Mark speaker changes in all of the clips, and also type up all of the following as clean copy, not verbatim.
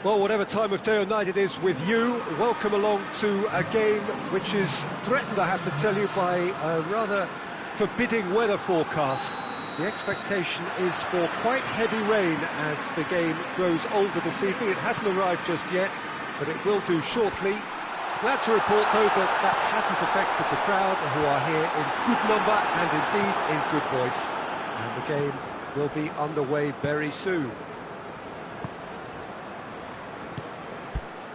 Speaker 1: Well, whatever time of day or night it is with you, welcome along to a game which is threatened, I have to tell you, by a rather forbidding weather forecast. The expectation is for quite heavy rain as the game grows older this evening. It hasn't arrived just yet, but it will do shortly. Glad to report, though, that that hasn't affected the crowd, who are here in good number and indeed in good voice. And the game will be underway very soon.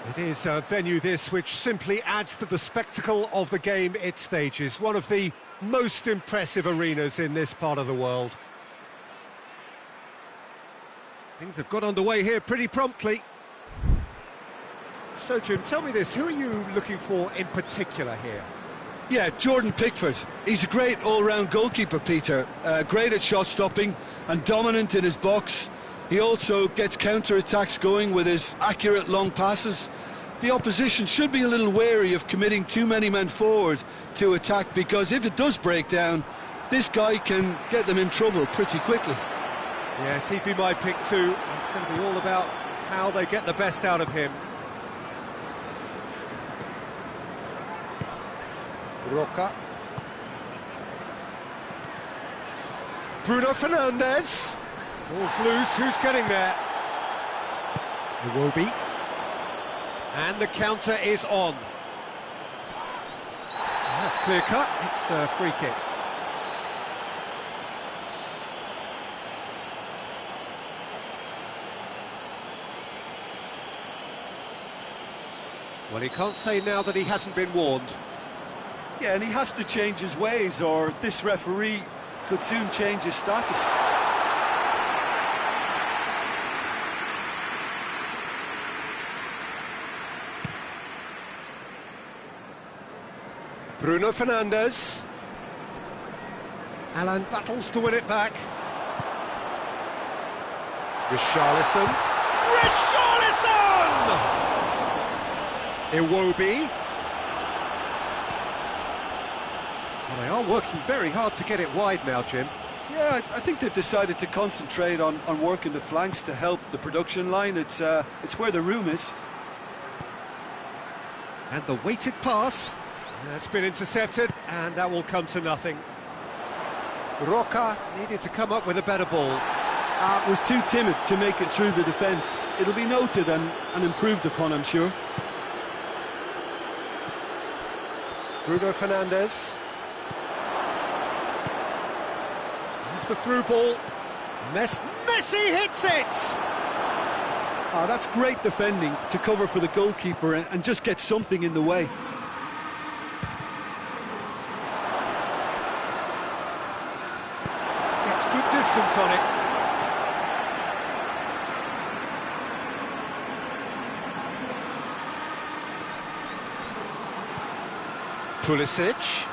Speaker 1: It is a venue, this, which simply adds to the spectacle of the game it stages. One of the most impressive arenas in this part of the world. Things have got underway here pretty promptly. So, Jim, tell me this, who are you looking for in particular here?
Speaker 2: Yeah, Jordan Pickford. He's a great all-round goalkeeper, Peter. Great at shot-stopping and dominant in his box. He also gets counter-attacks going with his accurate long passes. The opposition should be a little wary of committing too many men forward to attack, because if it does break down, this guy can get them in trouble pretty quickly.
Speaker 1: Yes, he'd be my pick too. It's going to be all about how they get the best out of him. Roca. Bruno Fernandes. Ball's loose, who's getting there? Iwobi. And the counter is on. That's clear cut, it's a free kick. Well, he can't say now that he hasn't been warned.
Speaker 2: Yeah, and he has to change his ways, or this referee could soon change his status.
Speaker 1: Bruno Fernandes. Alan battles to win it back. Richarlison. Richarlison! Iwobi. Well, they are working very hard to get it wide now, Jim.
Speaker 2: Yeah, I think they've decided to concentrate on working the flanks to help the production line. It's where the room is.
Speaker 1: And the weighted pass. It's been intercepted, and that will come to nothing. Roca needed to come up with a better ball.
Speaker 2: Was too timid to make it through the defence. It'll be noted and improved upon, I'm sure.
Speaker 1: Bruno Fernandes. Here's the through ball. Messi hits it!
Speaker 2: That's great defending to cover for the goalkeeper and just get something in the way.
Speaker 1: Gets good distance on it. Pulisic.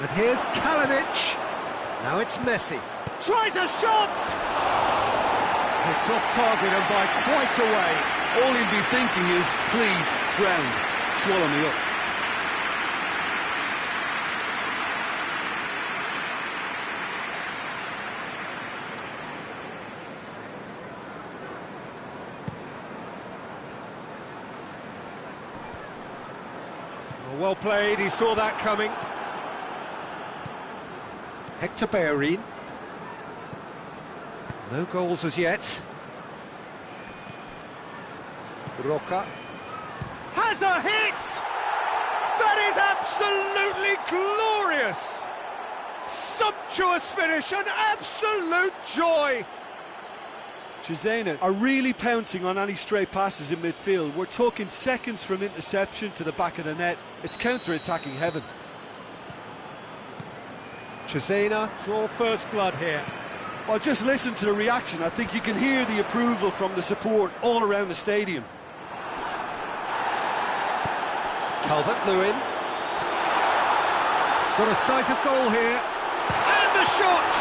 Speaker 1: And here's Kalinic. Now it's Messi. Tries a shot! It's off target and by quite a way.
Speaker 2: All he'd be thinking is, please, ground, swallow me up.
Speaker 1: Well played, he saw that coming. Hector Bellerin. No goals as yet. Roca. Has a hit! That is absolutely glorious! Sumptuous finish, an absolute joy!
Speaker 2: Cesena are really pouncing on any stray passes in midfield. We're talking seconds from interception to the back of the net. It's counter-attacking heaven.
Speaker 1: Cesena, draw first blood here.
Speaker 2: Well, just listen to the reaction. I think you can hear the approval from the support all around the stadium.
Speaker 1: Calvert-Lewin. Got a sight of goal here. And the shot!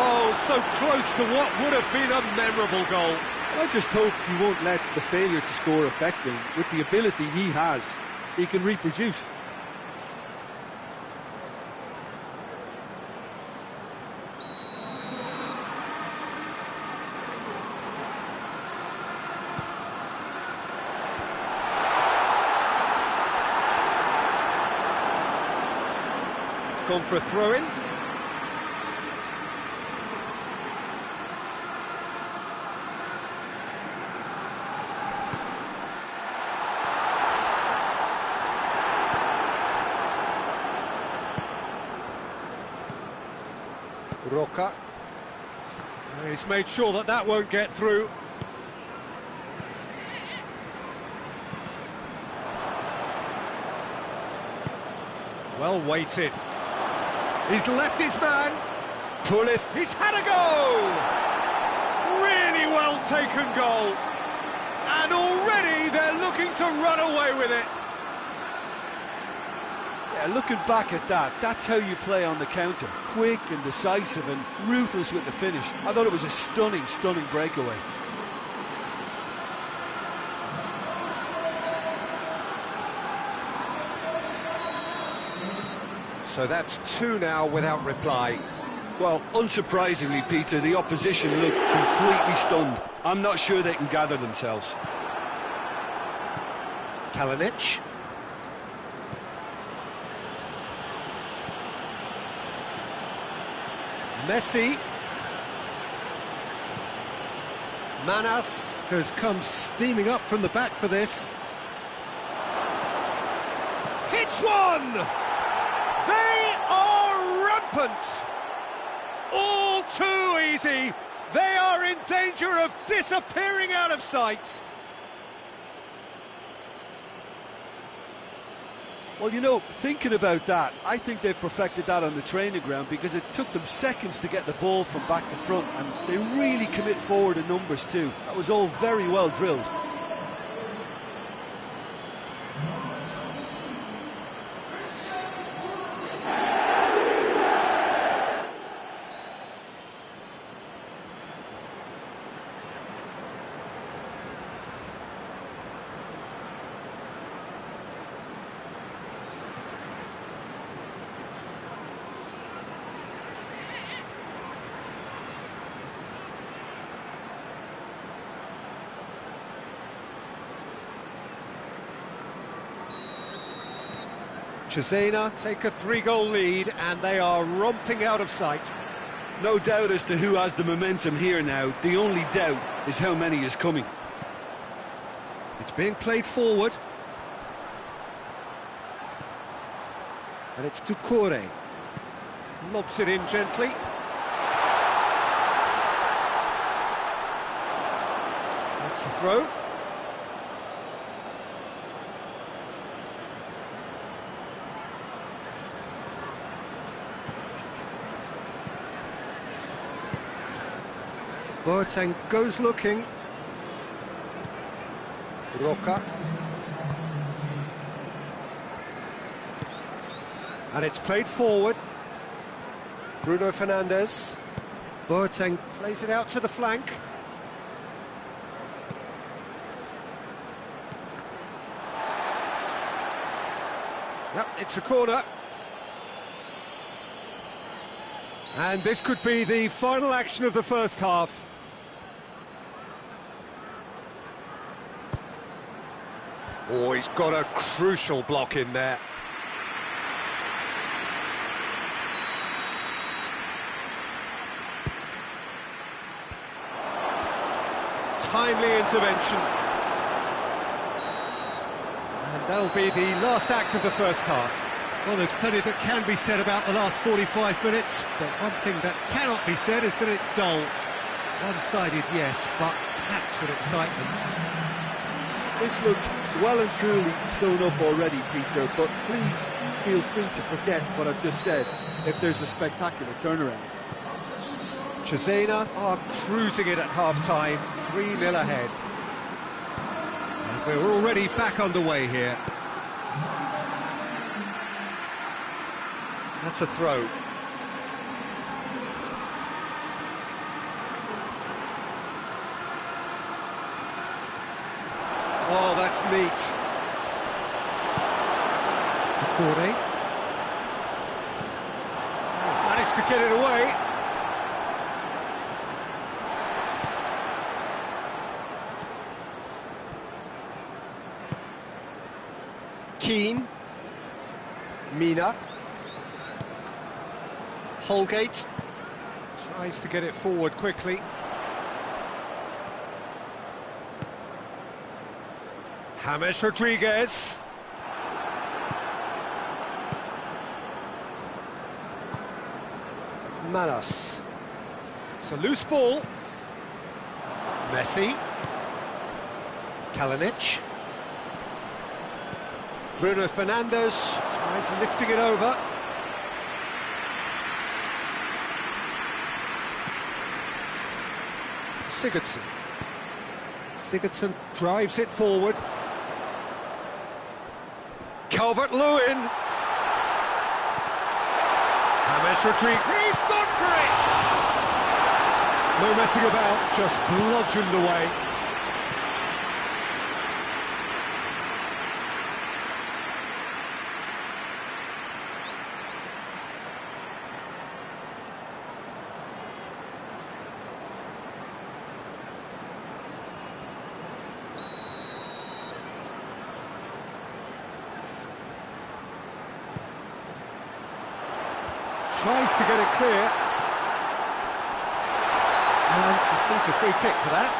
Speaker 1: Oh, so close to what would have been a memorable goal.
Speaker 2: I just hope he won't let the failure to score affect him. With the ability he has, he can reproduce.
Speaker 1: Gone for a throw-in. Roca. He's made sure that that won't get through. Well weighted. He's left his man. Pulis, he's had a go! Really well taken goal. And already they're looking to run away with it.
Speaker 2: Yeah, looking back at that, that's how you play on the counter. Quick and decisive and ruthless with the finish. I thought it was a stunning, stunning breakaway.
Speaker 1: So that's two now without reply.
Speaker 2: Well, unsurprisingly, Peter, the opposition look completely stunned. I'm not sure they can gather themselves.
Speaker 1: Kalinic. Messi. Manas has come steaming up from the back for this. Hits one! They are rampant! All too easy! They are in danger of disappearing out of sight!
Speaker 2: Well, you know, thinking about that, I think they've perfected that on the training ground because it took them seconds to get the ball from back to front, and they really commit forward in numbers too. That was all very well drilled.
Speaker 1: Cesena take a 3-goal lead and they are romping out of sight.
Speaker 2: No doubt as to who has the momentum here now. The only doubt is how many is coming.
Speaker 1: It's being played forward. And it's Doucouré. Lobs it in gently. That's the throw. Boateng goes looking. Roca. And it's played forward. Bruno Fernandes. Boateng plays it out to the flank. Yep, it's a corner. And this could be the final action of the first half. Oh, he's got a crucial block in there. Timely intervention. And that'll be the last act of the first half. Well, there's plenty that can be said about the last 45 minutes, but one thing that cannot be said is that it's dull. One-sided, yes, but packed with excitement.
Speaker 3: This looks well and truly sewn up already, Peter, but please feel free to forget what I've just said if there's a spectacular turnaround.
Speaker 1: Cesena are cruising it at half-time, 3-0 ahead. And we're already back underway here. That's a throw. Oh, that's neat. Ducouré. Managed to get it away. Keane. Mina. Holgate. Tries to get it forward quickly. James Rodriguez. Manos. It's a loose ball. Messi. Kalinic. Bruno Fernandes tries lifting it over. Sigurdsson. Sigurdsson drives it forward. Calvert-Lewin. James Rodriguez. He's gone for it! No messing about, just bludgeoned away. Tries to get it clear. And concedes a free kick for that.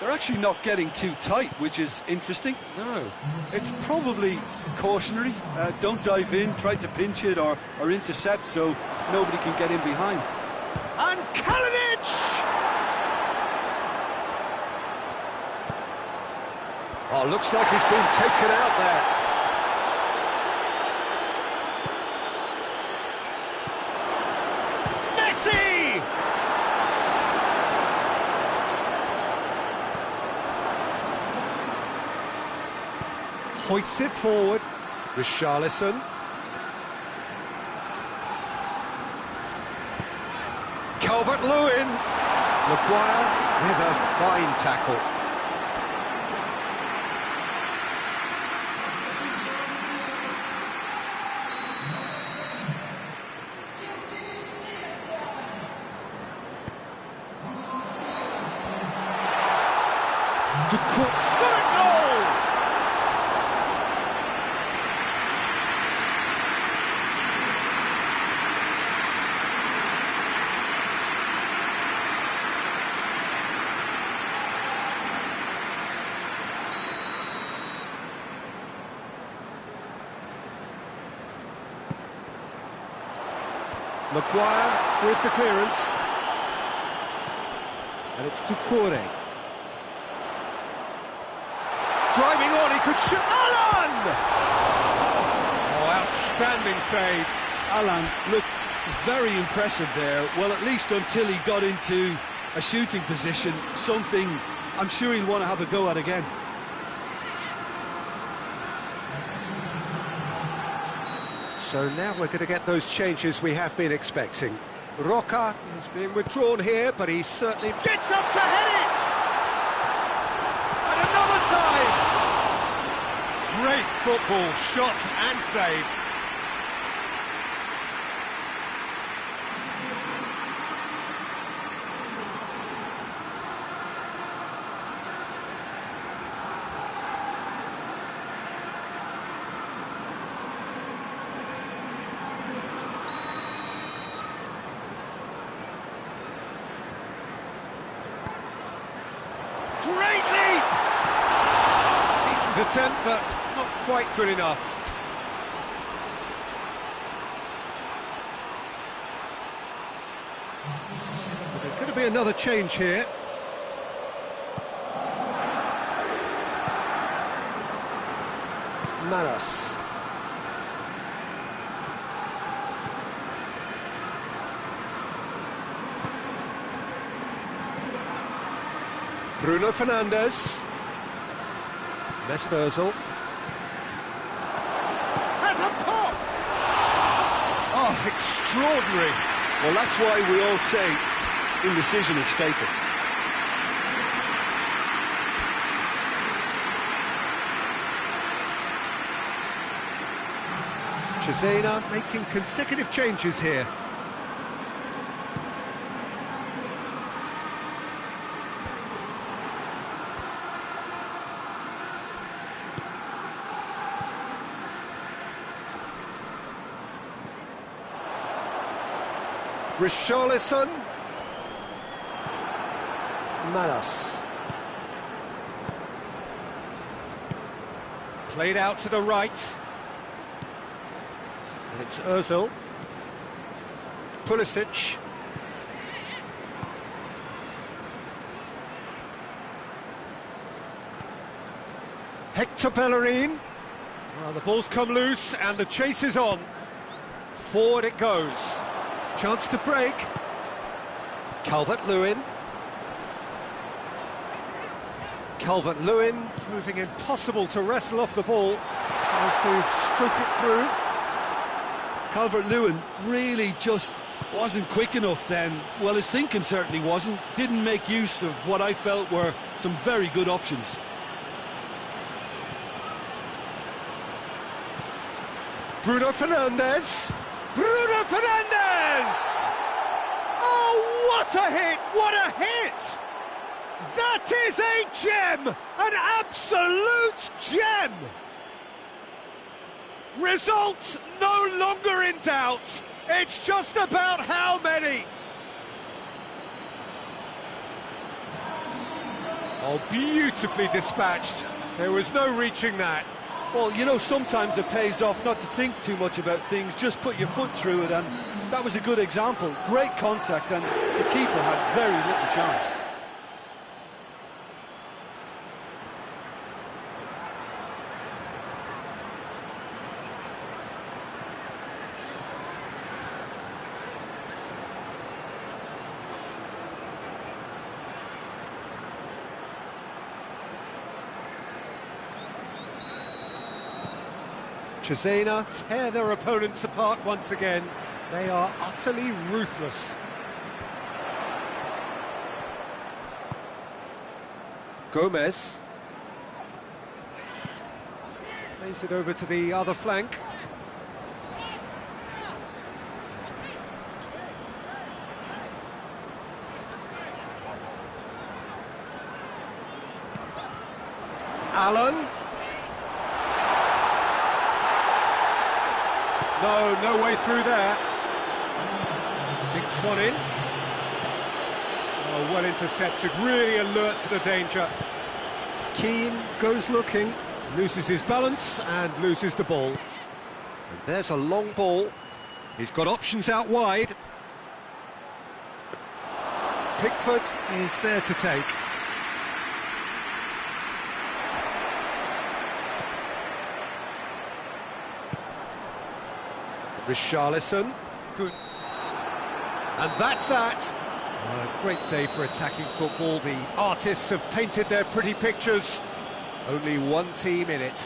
Speaker 2: They're actually not getting too tight, which is interesting.
Speaker 1: No.
Speaker 2: It's probably cautionary. Don't dive in, try to pinch it or intercept so nobody can get in behind.
Speaker 1: And Kalinic! Oh, looks like he's been taken out there. Hoists it forward. Richarlison. Calvert-Lewin. Maguire with a fine tackle. Shot a goal! Maguire with the clearance. And it's Ducouré. Driving on, he could shoot. Alan! Oh, outstanding save.
Speaker 2: Alan looked very impressive there, well, at least until he got into a shooting position, something I'm sure he'll want to have a go at again.
Speaker 1: So now we're going to get those changes we have been expecting. Roca is being withdrawn here, but he certainly gets up to head it! And another time! Great football, shot and save. Great leap! Decent attempt, but not quite good enough. But there's going to be another change here. Manos. Bruno Fernandes. Mesut Ozil. Has a pop!
Speaker 2: Oh, extraordinary. Well, that's why we all say indecision is fatal.
Speaker 1: Cesena making consecutive changes here. Richarlison. Manos. Played out to the right. And it's Ozil. Pulisic. Hector Bellerin. Well, the ball's come loose and the chase is on. Forward it goes. Chance to break. Calvert-Lewin. Calvert-Lewin proving impossible to wrestle off the ball. Tries to stroke it through.
Speaker 2: Calvert-Lewin really just wasn't quick enough then. Well, his thinking certainly wasn't. Didn't make use of what I felt were some very good options.
Speaker 1: Bruno Fernandes. Bruno Fernandes! Oh, what a hit! What a hit! That is a gem! An absolute gem! Results no longer in doubt. It's just about how many. Oh, beautifully dispatched. There was no reaching that.
Speaker 2: Well, you know, sometimes it pays off not to think too much about things, just put your foot through it, and that was a good example. Great contact, and the keeper had very little chance.
Speaker 1: Cesena tear their opponents apart once again. They are utterly ruthless. Gomez. Plays it over to the other flank. Allen. No way through there. Dinks one in. Oh, well intercepted, really alert to the danger. Keane goes looking, loses his balance and loses the ball. And there's a long ball. He's got options out wide. Pickford is there to take. Richarlison. Good. And that's that. A great day for attacking football. The artists have painted their pretty pictures. Only one team in it.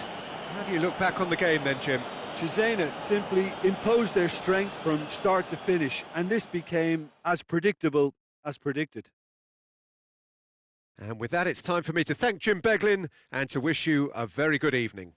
Speaker 1: How do you look back on the game then, Jim?
Speaker 3: Cesena simply imposed their strength from start to finish, and this became as predictable as predicted.
Speaker 1: And with that, it's time for me to thank Jim Beglin and to wish you a very good evening.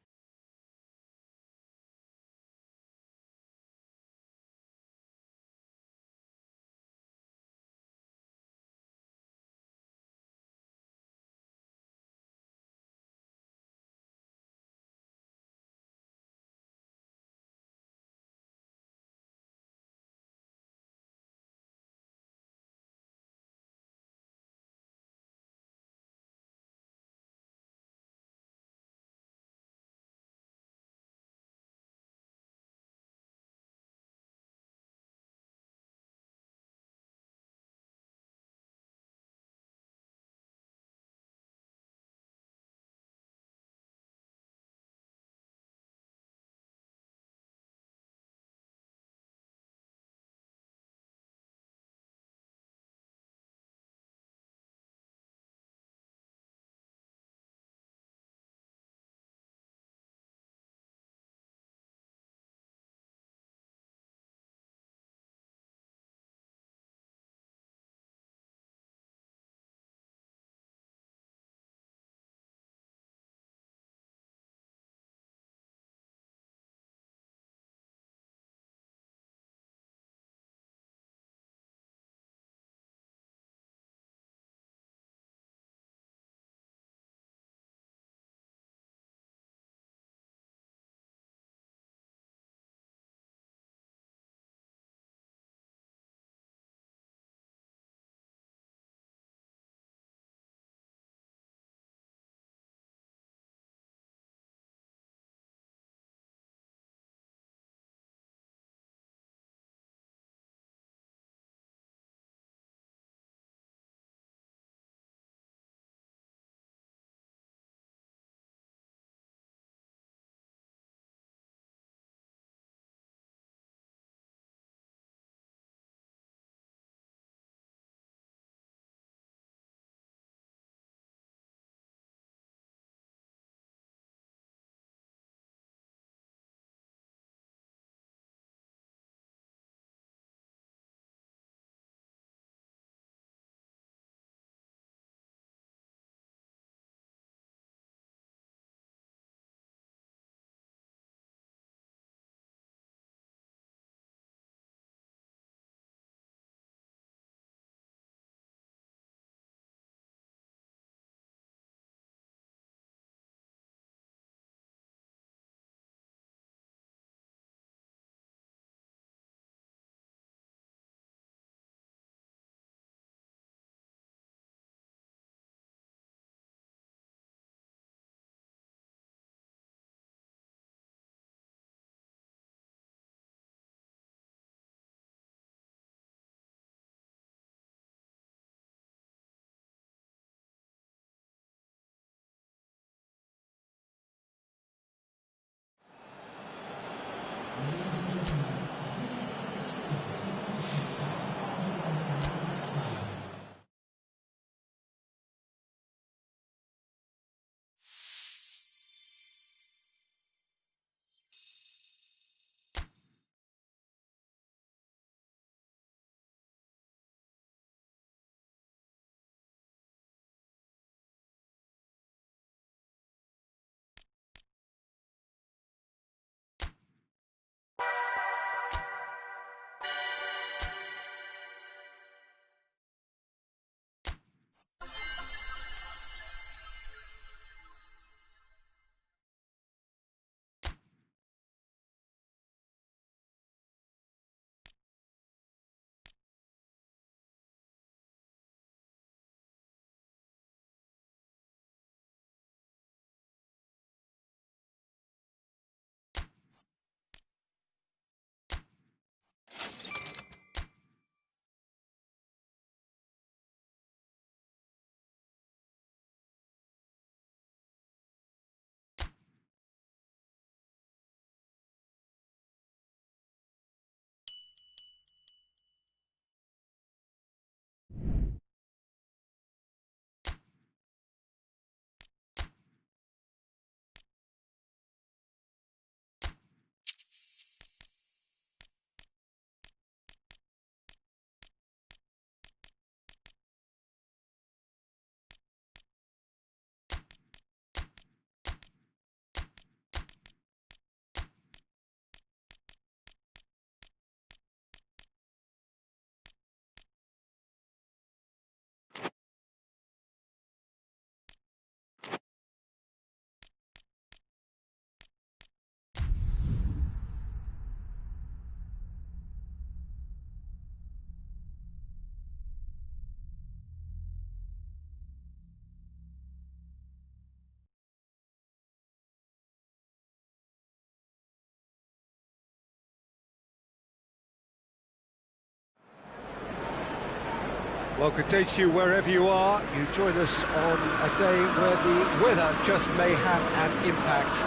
Speaker 1: Well, good day to you wherever you are. You join us on a day where the weather just may have an impact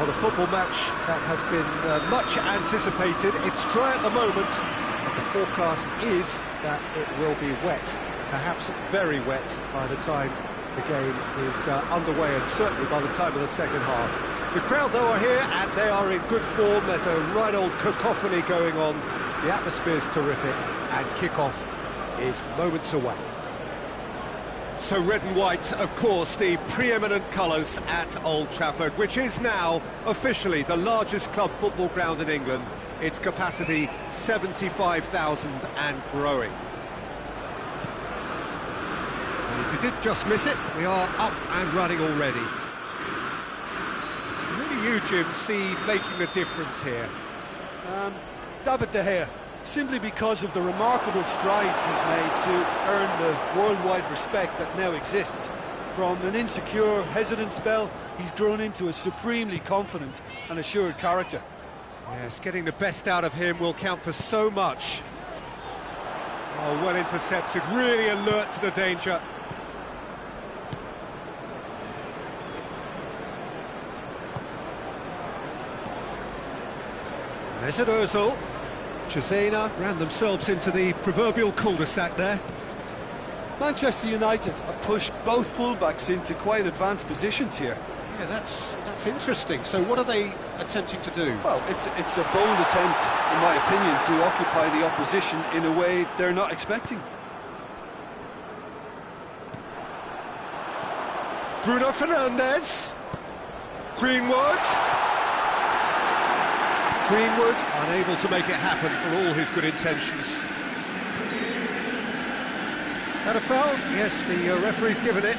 Speaker 1: on a football match that has been much anticipated. It's dry at the moment, but the forecast is that it will be wet, perhaps very wet by the time the game is underway, and certainly by the time of the second half. The crowd, though, are here, and they are in good form. There's a right old cacophony going on. The atmosphere's terrific, and kick-off is moments away. So red and white, of course, the preeminent colours at Old Trafford, which is now officially the largest club football ground in England. Its capacity 75,000 and growing. And if you did just miss it, we are up and running already. Who do you, Jim, see making a difference here?
Speaker 3: David De Gea, simply because of the remarkable strides he's made to earn the worldwide respect that now exists. From an insecure, hesitant spell, he's grown into a supremely confident and assured character.
Speaker 1: Yes, getting the best out of him will count for so much. Oh, well intercepted, really alert to the danger. Mesut Ozil. Cesena ran themselves into the proverbial cul-de-sac there.
Speaker 3: Manchester United have pushed both fullbacks into quite advanced positions here.
Speaker 1: Yeah, that's interesting. So what are they attempting to do?
Speaker 3: Well, it's a bold attempt, in my opinion, to occupy the opposition in a way they're not expecting.
Speaker 1: Bruno Fernandes. Greenwood, unable to make it happen for all his good intentions. Had a foul? Yes, the referee's given it.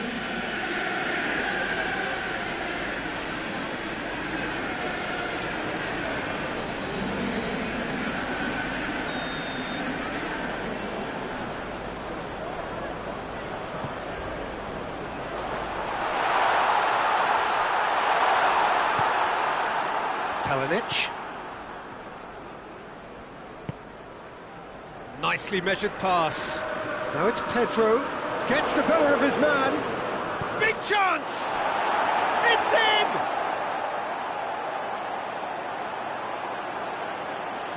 Speaker 1: Kalinic. Nicely measured pass. Now it's Pedro. Gets the better of his man. Big chance! It's in!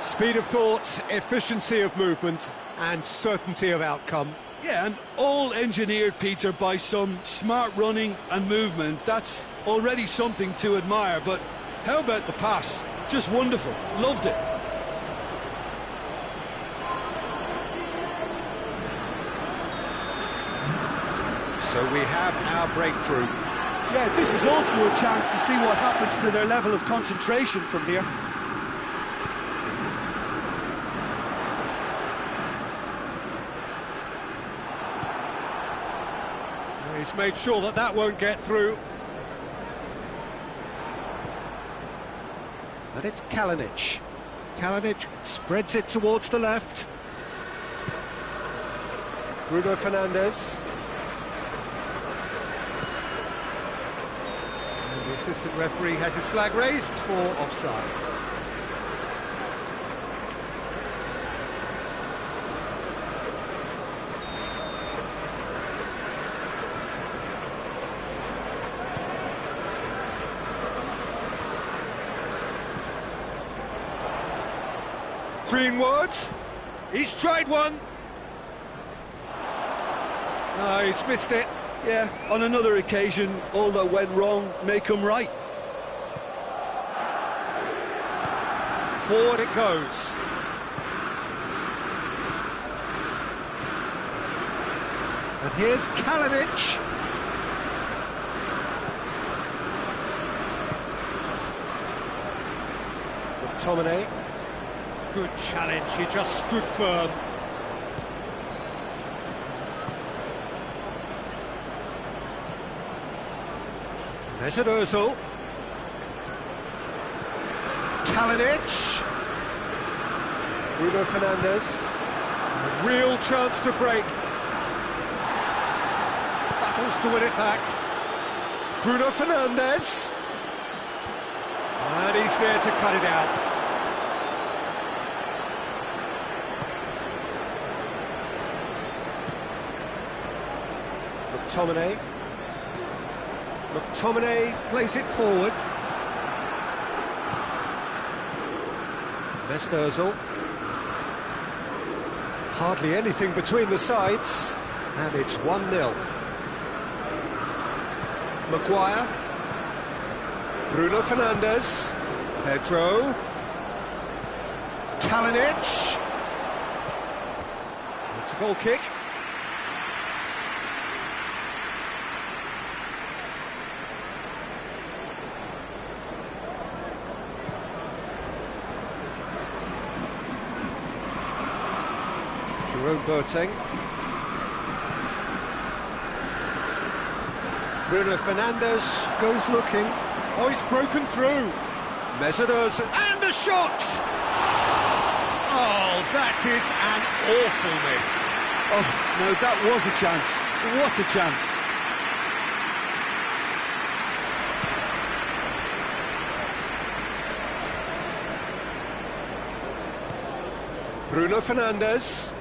Speaker 1: Speed of thought, efficiency of movement, and certainty of outcome.
Speaker 2: Yeah, and all engineered, Peter, by some smart running and movement. That's already something to admire, but how about the pass? Just wonderful. Loved it.
Speaker 1: So we have our breakthrough.
Speaker 3: Yeah, this is also a chance to see what happens to their level of concentration from here.
Speaker 1: He's made sure that that won't get through. And it's Kalinic. Kalinic spreads it towards the left. Bruno Fernandes. And the assistant referee has his flag raised for offside. Greenwood, he's tried one. No, he's missed it.
Speaker 3: Yeah, on another occasion, all that went wrong may come right.
Speaker 1: Forward it goes. And here's Kalinic. McTominay. Good challenge, he just stood firm. Mesut Ozil. Kalinic. Bruno Fernandes. A real chance to break. Battles to win it back. Bruno Fernandes. And he's there to cut it out. McTominay. McTominay plays it forward. Mesnozil. Hardly anything between the sides, and it's 1-0. Maguire. Bruno Fernandes. Pedro. Kalinic. It's a goal kick. Jerome Boateng. Bruno Fernandes goes looking. Oh, he's broken through. Mesut Ozil, and a shot! Oh, that is an awful miss.
Speaker 3: Oh, no, that was a chance. What a chance.
Speaker 1: Bruno Fernandes.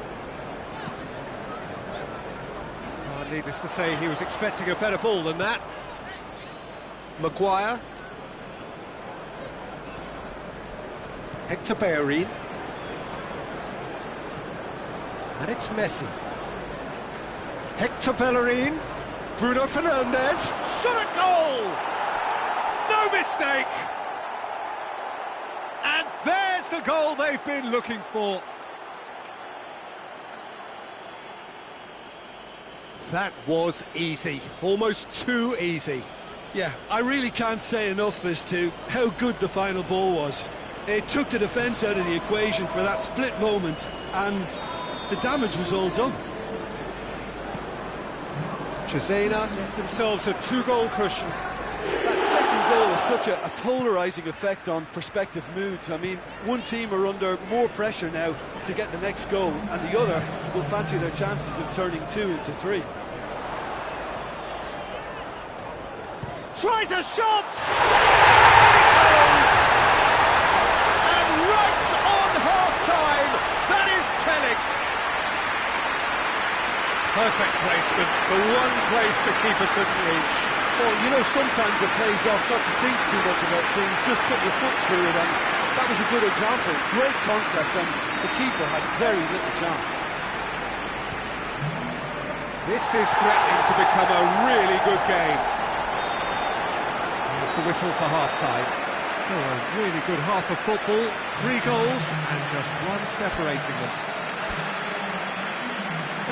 Speaker 1: Oh, needless to say, he was expecting a better ball than that. Maguire. Hector Bellerin. And it's Messi. Hector Bellerin. Bruno Fernandes. Shot at goal! No mistake! And there's the goal they've been looking for. That was easy, almost too easy.
Speaker 2: Yeah, I really can't say enough as to how good the final ball was. It took the defence out of the equation for that split moment, and the damage was all done.
Speaker 1: Cesena get themselves a 2-goal cushion.
Speaker 3: That second goal has such a polarising effect on prospective moods. I mean, one team are under more pressure now to get the next goal, and the other will fancy their chances of turning 2 into 3.
Speaker 1: Tries a shot! And right on half-time, that is telling. Perfect placement, the one place the keeper couldn't reach.
Speaker 3: Well, you know, sometimes it pays off not to think too much about things, just put your foot through it, and that was a good example. Great contact, and the keeper had very little chance.
Speaker 1: This is threatening to become a really good game. Here's the whistle for half-time. So a really good half of football, 3 goals and just one separating them.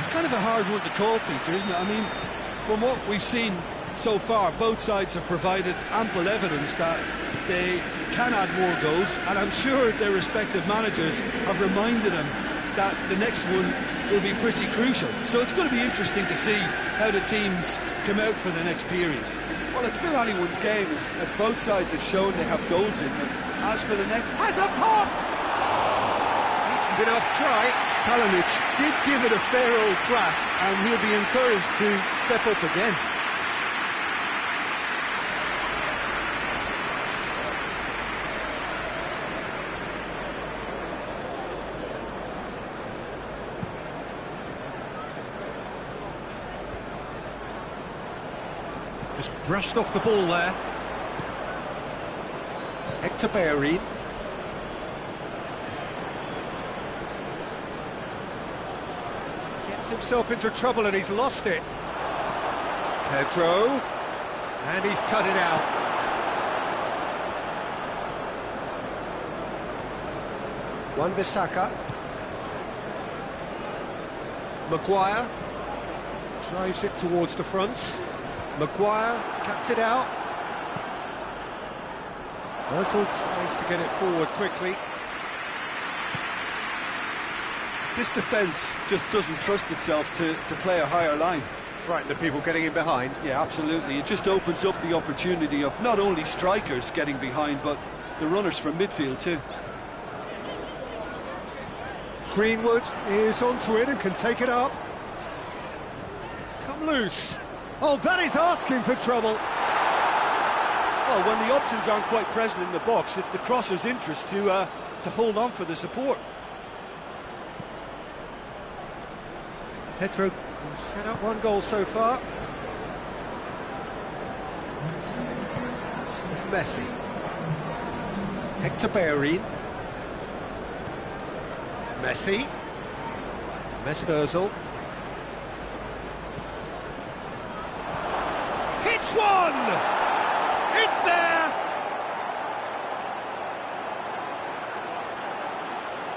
Speaker 2: It's kind of a hard one to call, Peter, isn't it? I mean, from what we've seen so far, both sides have provided ample evidence that they can add more goals, and I'm sure their respective managers have reminded them that the next one will be pretty crucial. So it's going to be interesting to see how the teams come out for the next period.
Speaker 3: Well, it's still anyone's game, as both sides have shown they have goals in them. As for the next...
Speaker 1: Has a pop! Decent enough try.
Speaker 2: Kalinic did give it a fair old crack, and he'll be encouraged to step up again.
Speaker 1: Just brushed off the ball there. Hector Bellerin. Gets himself into trouble and he's lost it. Pedro. And he's cut it out. Wan-Bissaka. Maguire. Drives it towards the front. Maguire cuts it out. Ozil tries to get it forward quickly.
Speaker 3: This defence just doesn't trust itself to play a higher line.
Speaker 1: Frightened of people getting in behind.
Speaker 3: Yeah, absolutely. It just opens up the opportunity of not only strikers getting behind, but the runners from midfield too.
Speaker 1: Greenwood is onto it and can take it up. It's come loose. Oh, that is asking for trouble.
Speaker 3: Well, when the options aren't quite present in the box, it's the crosser's interest to hold on for the support.
Speaker 1: Pedro set up 1 goal so far. Messi. Hector Bellerin. Messi. Mesut Ozil. Hits one! It's there!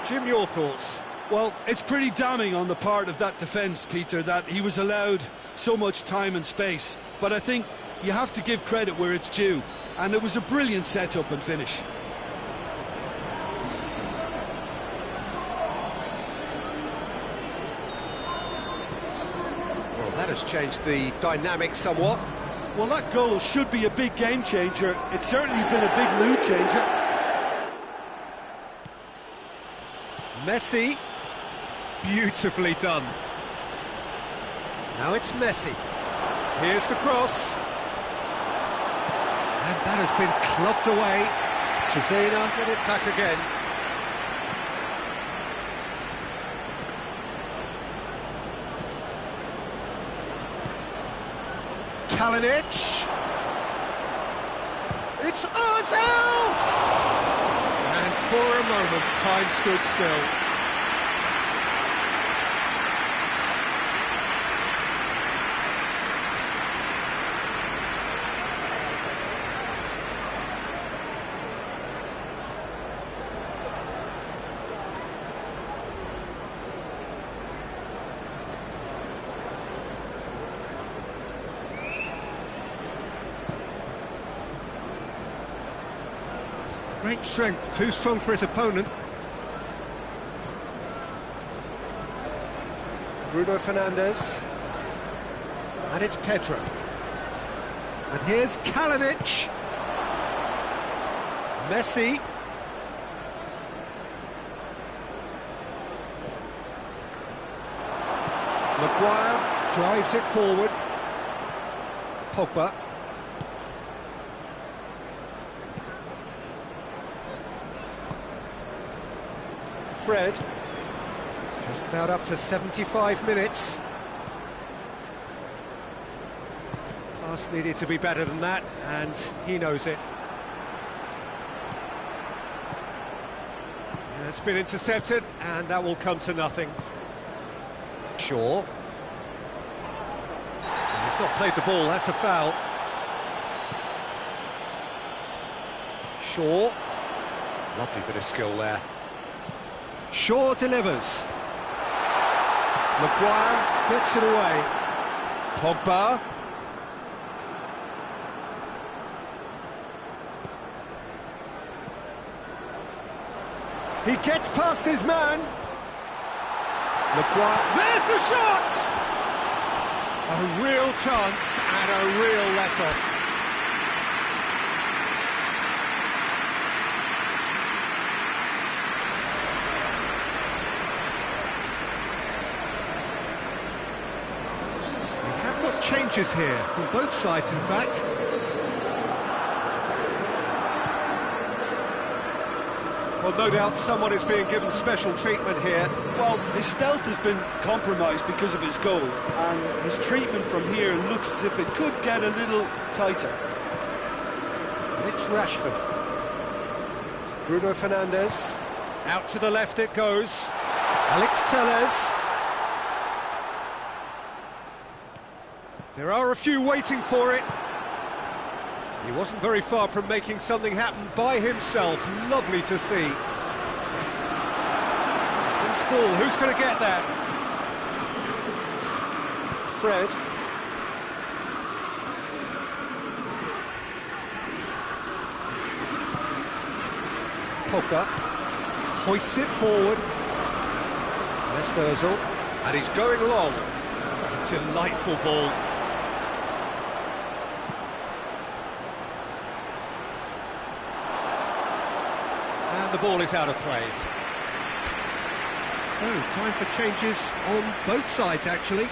Speaker 1: Jim, your thoughts?
Speaker 2: Well, it's pretty damning on the part of that defence, Peter, that he was allowed so much time and space. But I think you have to give credit where it's due, and it was a brilliant set-up and finish.
Speaker 1: Well, that has changed the dynamic somewhat.
Speaker 3: Well, that goal should be a big game changer. It's certainly been a big mood changer.
Speaker 1: Messi. Beautifully done. Now it's Messi. Here's the cross. And that has been clubbed away. Cesena get it back again. Kalinic. It's Ozil! And for a moment, time stood still. Great strength, too strong for his opponent. Bruno Fernandes. And it's Pedro. And here's Kalinic. Messi. Maguire drives it forward. Pogba. Fred, just about up to 75 minutes. Pass needed to be better than that, and he knows it. It's been intercepted, and that will come to nothing. Shaw. And he's not played the ball, that's a foul. Shaw. Lovely bit of skill there. Shaw delivers. Maguire gets it away. Pogba. He gets past his man. Maguire. There's the shot! A real chance and a real let-off. Changes here from both sides, in fact. Well, no doubt someone is being given special treatment here.
Speaker 3: Well, his stealth has been compromised because of his goal, and his treatment from here looks as if it could get a little tighter.
Speaker 1: And it's Rashford. Bruno Fernandes. Out to the left it goes. Alex Telles. There are a few waiting for it. He wasn't very far from making something happen by himself. Lovely to see. Loose ball, who's going to get that? Fred. Pogba hoists it forward. Mesut Ozil, and he's going long. A delightful ball. And the ball is out of play. So, time for changes on both sides, actually.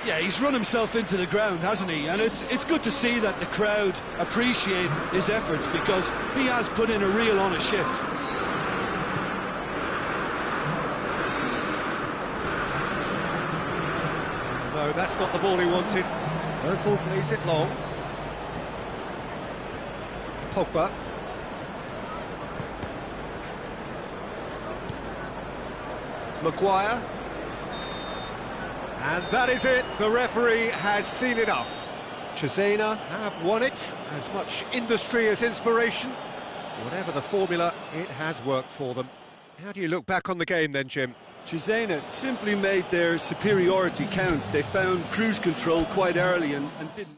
Speaker 2: Yeah, he's run himself into the ground, hasn't he? And it's good to see that the crowd appreciate his efforts, because he has put in a real honest shift. No, that's not the ball he wanted. Ozil plays it long.
Speaker 1: Pogba. Maguire. And that is it. The referee has seen enough. Cesena have won it. As much industry as inspiration. Whatever the formula, it has worked for them. How do you look back on the game then, Jim?
Speaker 2: Cesena simply made their superiority count. They found cruise control quite early and didn't.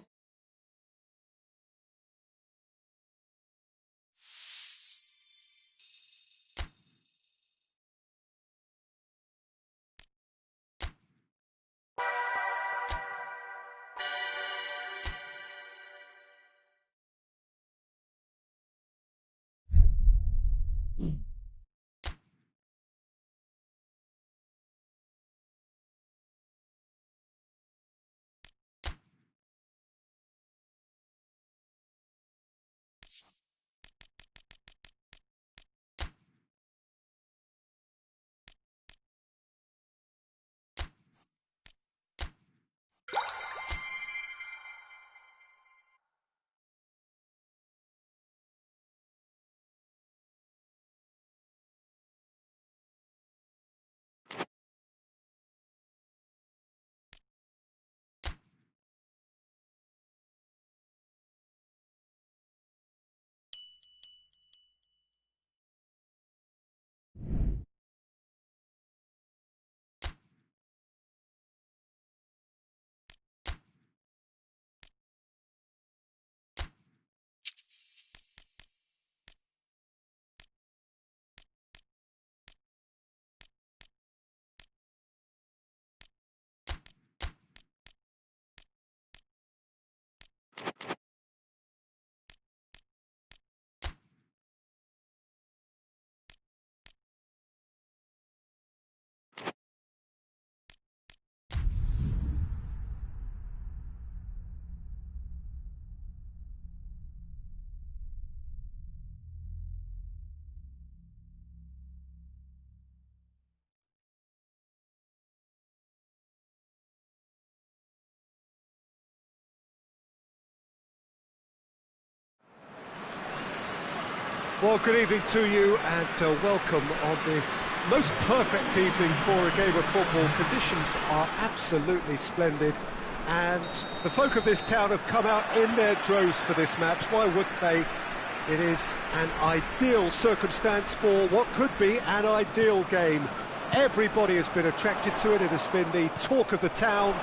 Speaker 1: Well, good evening to you and welcome on this most perfect evening for a game of football. Conditions are absolutely splendid and the folk of this town have come out in their droves for this match. Why wouldn't they? It is an ideal circumstance for what could be an ideal game. Everybody has been attracted to it. It has been the talk of the town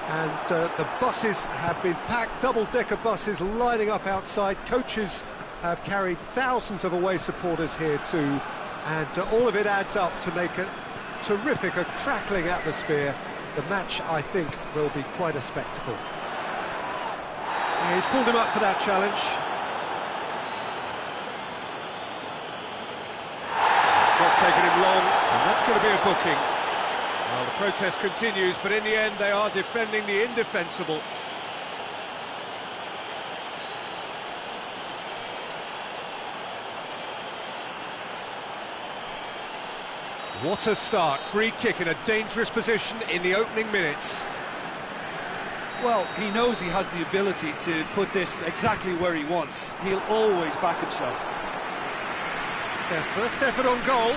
Speaker 1: and the buses have been packed, double-decker buses lining up outside. Coaches have carried thousands of away supporters here too, and all of it adds up to make a terrific, a crackling atmosphere. The match, I think, will be quite a spectacle. He's pulled him up for that challenge. It's not taken him long, and that's going to be a booking. Well, the protest continues, but in the end they are defending the indefensible. What a start, free kick in a dangerous position in the opening minutes.
Speaker 3: Well, he knows he has the ability to put this exactly where he wants. He'll always back himself.
Speaker 1: It's their first effort on goal.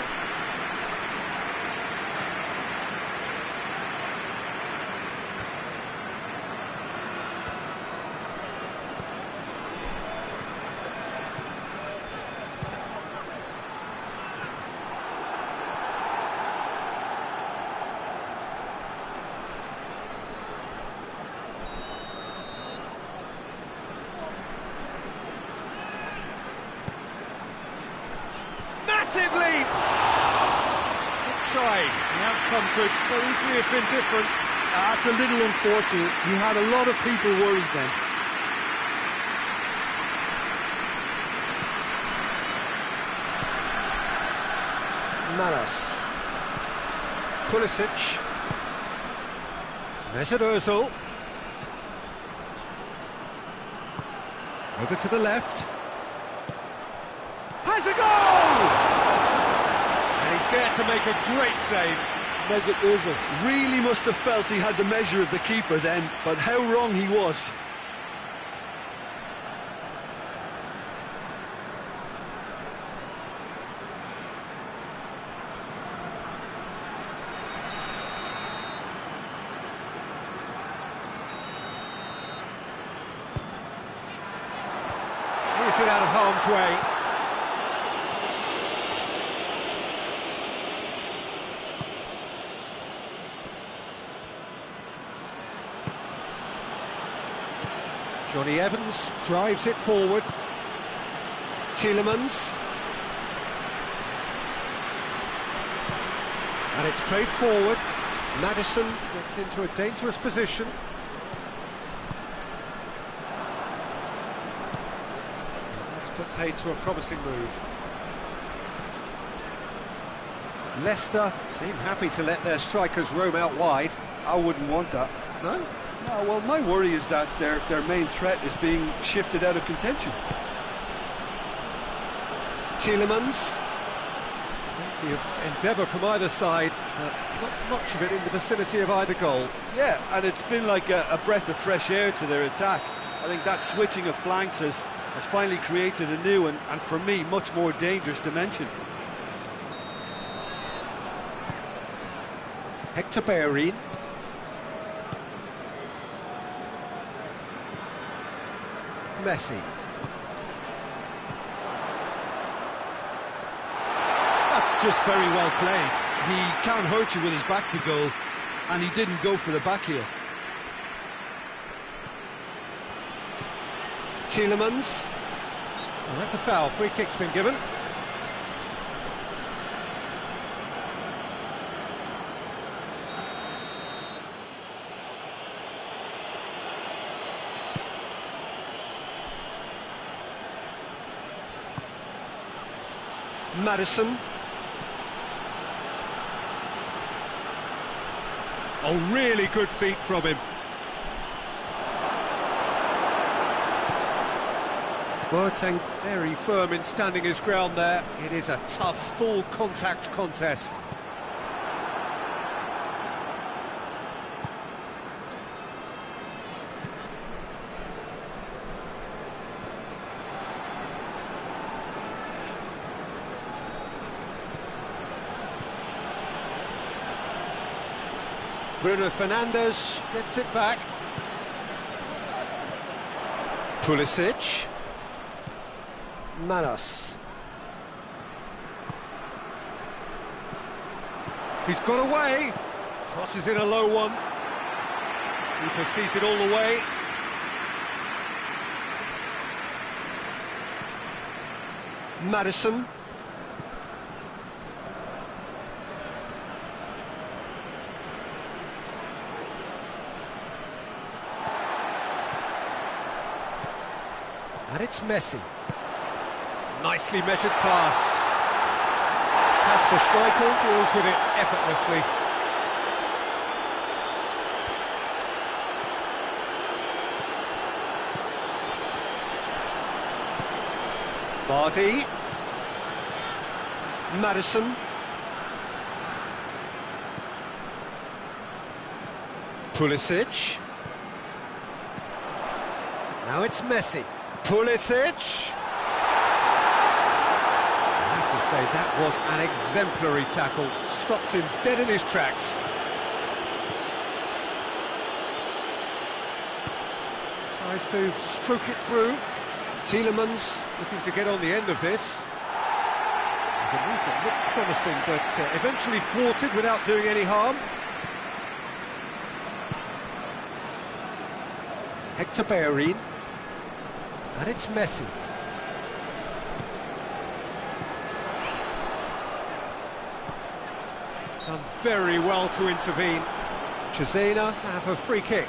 Speaker 1: Massive leap! Good try. The outcome could so easily have been different.
Speaker 3: That's a little unfortunate. He had a lot of people worried then.
Speaker 1: Malas. Pulisic. Mesut Ozil. Over to the left. Has a goal! And he's there to make a great save.
Speaker 2: Mesut Ozil really must have felt he had the measure of the keeper then, but how wrong he was.
Speaker 1: out of harm's way. Johnny Evans drives it forward. Tielemans. And it's played forward. Maddison gets into a dangerous position. That's put paid to a promising move. Leicester seem happy to let their strikers roam out wide.
Speaker 3: I wouldn't want that.
Speaker 1: No?
Speaker 3: No, well, my worry is that their main threat is being shifted out of contention.
Speaker 1: Tielemans. Plenty of endeavour from either side, but not much of it in the vicinity of either goal.
Speaker 3: Yeah, and it's been like a breath of fresh air to their attack. I think that switching of flanks has finally created a new and for me, much more dangerous dimension.
Speaker 1: Hector Bellerin. Messi.
Speaker 2: That's just very well played. He can't hurt you with his back to goal, and he didn't go for the back heel.
Speaker 1: Tielemans. Well, that's a foul. Free kick's been given. Maddison. Oh, really good feet from him. Boateng very firm in standing his ground there. It is a tough, full contact contest. Bruno Fernandes gets it back. Pulisic. Manos. He's got away. Crosses in a low one. Keeper sees it all the way. Maddison. And it's Messi. Nicely measured pass. Kasper Schmeichel deals with it effortlessly. Vardy. Maddison. Pulisic. Now it's Messi. Pulisic. I have to say that was an exemplary tackle. Stopped him dead in his tracks. Tries to stroke it through. Tielemans looking to get on the end of this. It was a move that looked promising, but eventually thwarted without doing any harm. Hector Bellerin. And it's Messi. Done very well to intervene. Cesena have a free kick.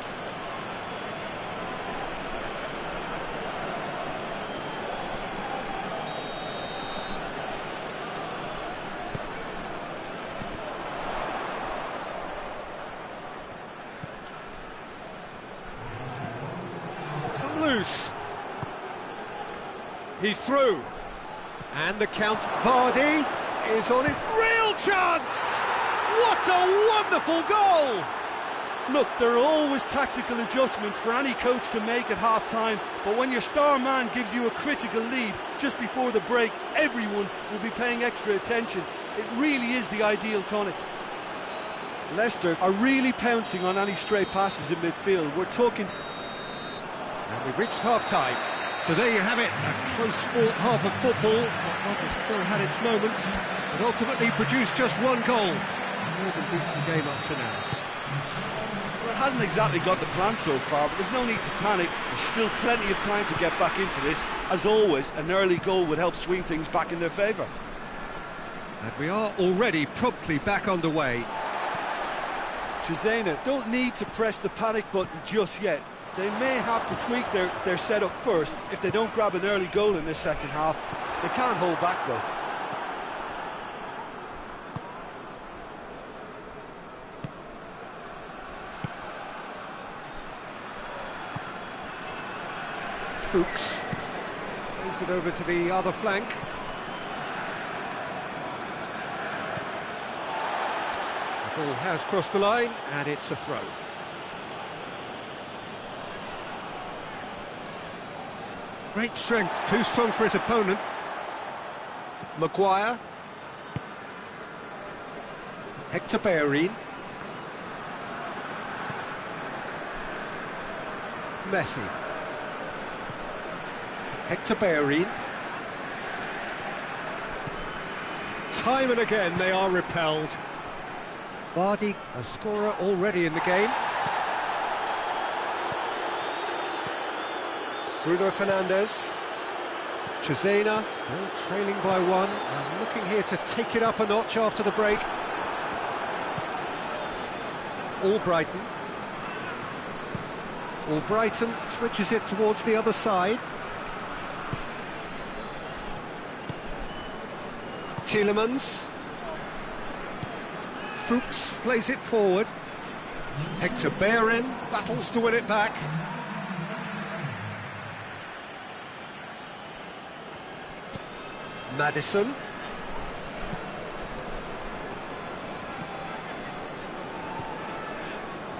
Speaker 1: It's come loose. He's through. And the count. Vardy is on it. Real chance! What a wonderful goal!
Speaker 3: Look, there are always tactical adjustments for any coach to make at half-time, but when your star man gives you a critical lead just before the break, everyone will be paying extra attention. It really is the ideal tonic. Leicester are really pouncing on any stray passes in midfield. We're talking...
Speaker 1: And we've reached half-time. So there you have it, a close fought half of football. One that still had its moments, but ultimately produced just one goal. More than decent game up to now.
Speaker 3: Well, it hasn't exactly got the plan so far, but there's no need to panic. There's still plenty of time to get back into this. As always, an early goal would help swing things back in their favour.
Speaker 1: And we are already promptly back underway.
Speaker 3: Cesena don't need to press the panic button just yet. They may have to tweak their setup first if they don't grab an early goal in this second half. They can't hold back though.
Speaker 1: Fuchs plays it over to the other flank. The ball has crossed the line and it's a throw. Great strength, too strong for his opponent. Maguire. Hector Bellerin. Messi. Hector Bellerin. Time and again they are repelled. Vardy, a scorer already in the game. Bruno Fernandes. Cesena still trailing by one and looking here to take it up a notch after the break. Albrighton. Albrighton switches it towards the other side. Tielemans. Fuchs plays it forward. Hector Bellerin battles to win it back. Maddison.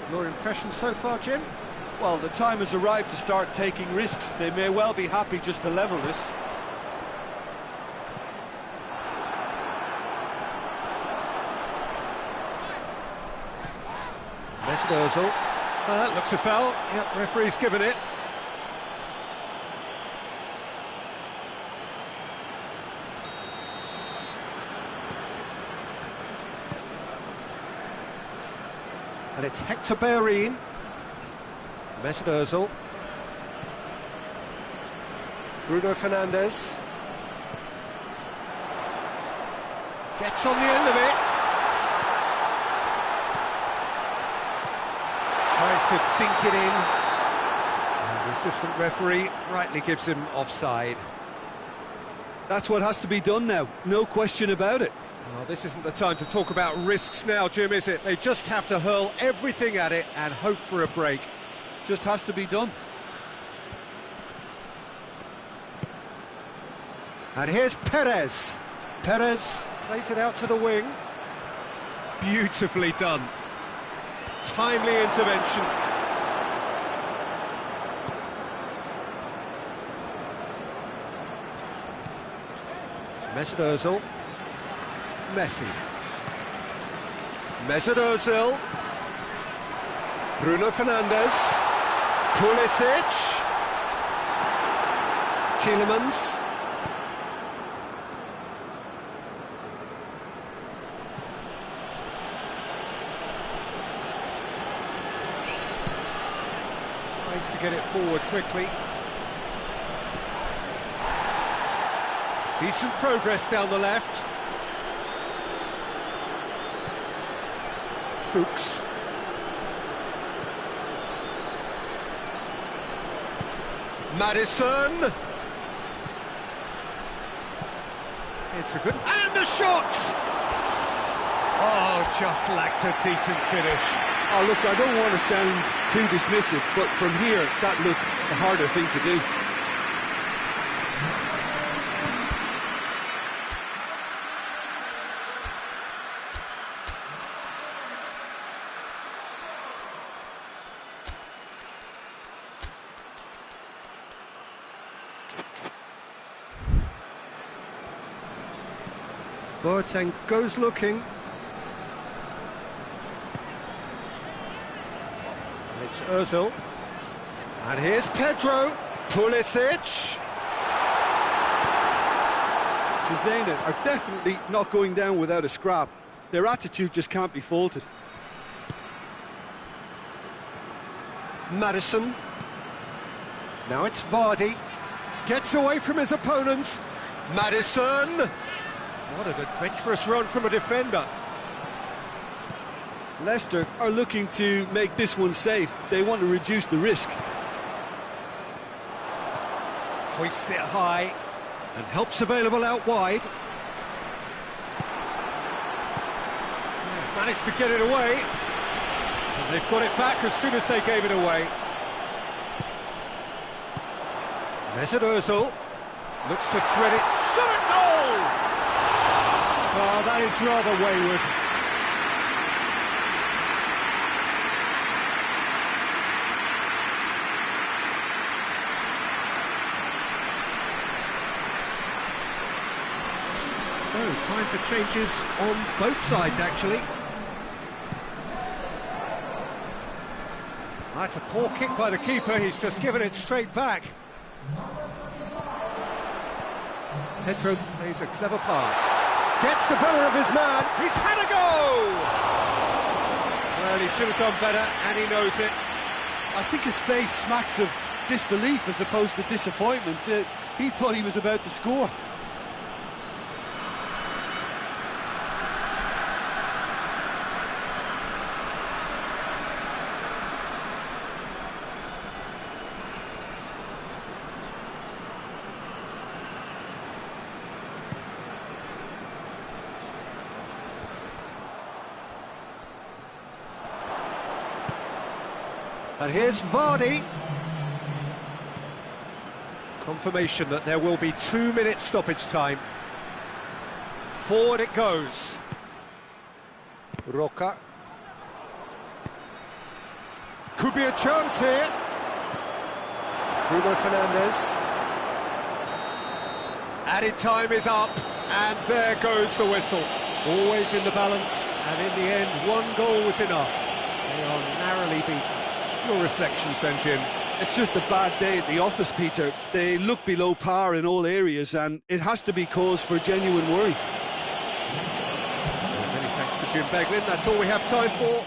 Speaker 1: Your impression so far, Jim?
Speaker 3: Well, the time has arrived to start taking risks. They may well be happy just to level this.
Speaker 1: Mesut Ozil. That looks a foul. Yep, referee's given it. And it's Hector Bellerin. Mesut Ozil. Bruno Fernandes. Gets on the end of it. Tries to dink it in. And the assistant referee rightly gives him offside.
Speaker 2: That's what has to be done now, no question about it.
Speaker 1: Well, this isn't the time to talk about risks now, Jim, is it? They just have to hurl everything at it and hope for a break.
Speaker 2: Just has to be done.
Speaker 1: And here's Perez. Perez plays it out to the wing. Beautifully done. Timely intervention. Mesut Ozil. Messi. Mesut Ozil. Bruno Fernandes. Pulisic. Tielemans. Tries to get it forward quickly. Decent progress down the left. Fuchs. Maddison. It's a good... And a shot! Oh, just lacked a decent finish.
Speaker 2: Oh, look, I don't want to sound too dismissive, but from here, that looks the harder thing to do.
Speaker 1: Boateng goes looking. It's Ozil. And here's Pedro. Pulisic.
Speaker 3: Cesena are definitely not going down without a scrap. Their attitude just can't be faulted.
Speaker 1: Maddison. Now it's Vardy. Gets away from his opponent. Maddison. What an adventurous run from a defender.
Speaker 3: Leicester are looking to make this one safe. They want to reduce the risk.
Speaker 1: Hoists it high and helps available out wide. Managed to get it away. And they've got it back as soon as they gave it away. Mesut Ozil looks to thread it. Shot at goal! Oh, that is rather wayward. So, time for changes on both sides, actually. That's a poor kick by the keeper, he's just given it straight back. Pedro plays a clever pass. Gets the better of his man, he's had a go! Well, he should have done better, and he knows it.
Speaker 3: I think his face smacks of disbelief as opposed to disappointment. He thought he was about to score.
Speaker 1: And here's Vardy. Confirmation that there will be 2 minutes stoppage time. Forward it goes. Roca. Could be a chance here. Bruno Fernandes. Added time is up, and there goes the whistle. Always in the balance, and in the end, one goal was enough. They are narrowly beaten. Your reflections then, Jim?
Speaker 3: It's just a bad day at the office, Peter. They look below par in all areas, and it has to be cause for genuine worry.
Speaker 1: So many thanks to Jim Beglin. That's all we have time for.